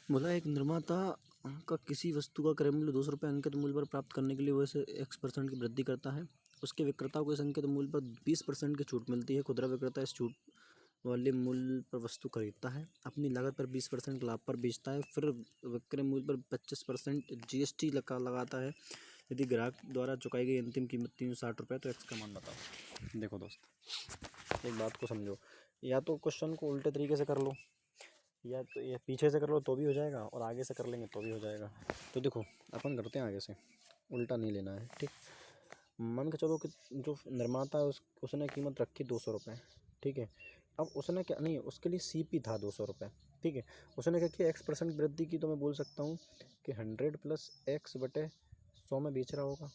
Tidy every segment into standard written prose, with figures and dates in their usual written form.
बोला एक निर्माता का किसी वस्तु का क्रय मूल्य 200 रुपये अंकित मूल्य पर प्राप्त करने के लिए वह इसे X% की वृद्धि करता है। उसके विक्रेता को इस अंकित मूल्य पर 20% की छूट मिलती है। खुदरा विक्रेता इस छूट वाले मूल्य पर वस्तु खरीदता है, अपनी लागत पर 20% लाभ पर बेचता है, फिर विक्रय मूल्य पर 25% GST लगाता है। यदि ग्राहक द्वारा चुकाई गई अंतिम कीमत 360 रुपये तो X का मान बताओ। देखो दोस्त, एक बात को समझो, या तो क्वेश्चन को उल्टे तरीके से कर लो, या तो ये पीछे से कर लो तो भी हो जाएगा और आगे से कर लेंगे तो भी हो जाएगा। तो देखो अपन करते हैं आगे से, उल्टा नहीं लेना है, ठीक। मान के चलो कि जो निर्माता है उसने कीमत रखी 200 रुपये, ठीक है। अब उसने क्या नहीं, उसके लिए CP था 200 रुपये, ठीक है। उसने क्या किया, X% वृद्धि की, तो मैं बोल सकता हूँ कि 100 + X/100 में बेच रहा होगा।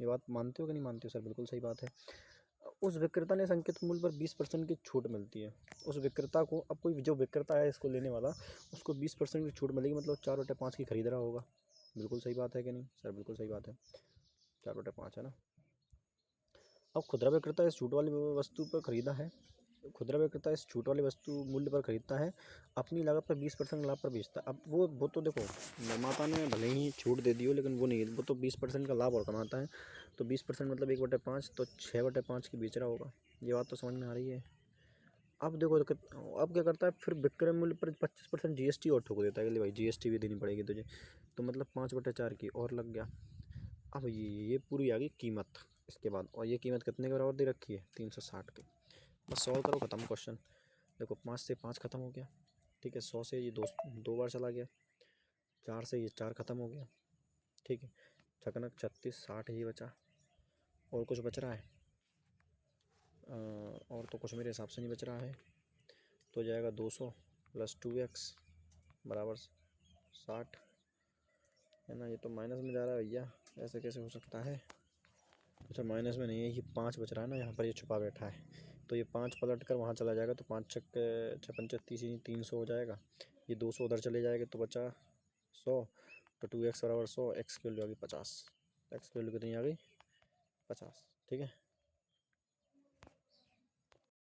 ये बात मानते हो कि नहीं मानते हो सर? बिल्कुल सही बात है। उस विक्रेता ने संकेत मूल्य पर 20% की छूट मिलती है। उस विक्रेता को, अब कोई जो विक्रेता है इसको लेने वाला, उसको 20% की छूट मिलेगी, मतलब 4/5 की खरीद रहा होगा। बिल्कुल सही बात है कि नहीं सर? बिल्कुल सही बात है, 4/5 है ना। अब खुदरा विक्रेता इस छूट वाली वस्तु पर खरीदा है, खुदरा विक्रेता इस छूट वाली वस्तु मूल्य पर खरीदता है, अपनी लागत पर 20% लाभ पर बेचता है। अब वो तो देखो, निर्माता ने भले ही छूट दे दी हो, लेकिन वो नहीं, वो तो 20% का लाभ और कमाता है। तो 20% मतलब 1/5, तो 6/5 की बेच रहा होगा। ये बात तो समझ में आ रही है। अब देखो, अब क्या करता है, फिर विक्रय मूल्य पर 25% GST और ठोक देता है कि भाई GST भी देनी पड़ेगी तुझे, तो मतलब 5/4 की और लग गया। अब ये पूरी आ गई कीमत इसके बाद, और ये कीमत कितने के बराबर दे रखी है? 360 की। बस सॉल्व करो, ख़त्म क्वेश्चन। देखो 5 से 5 ख़त्म हो गया, ठीक है। 100 से ये दो बार चला गया, 4 से ये 4 ख़त्म हो गया, ठीक है। छकनक 36, 60 ये बचा, और कुछ बच रहा है? और तो कुछ मेरे हिसाब से नहीं बच रहा है। तो जाएगा 200 + 2x बराबर 60, है ना। ये तो माइनस में जा रहा है भैया, ऐसे कैसे हो सकता है? अच्छा, माइनस में नहीं है, ये 5 बच रहा है ना, यहाँ पर ये छुपा बैठा है। तो ये 5 पलट कर वहाँ चला जाएगा, तो 5 छक्के 56 30 300 हो जाएगा। ये 200 उधर चले जाएगा तो बचा 100, तो 2x बराबर 100, x की वैल्यू आ गई 50। x की वैल्यू कितनी आ गई? 50, ठीक है।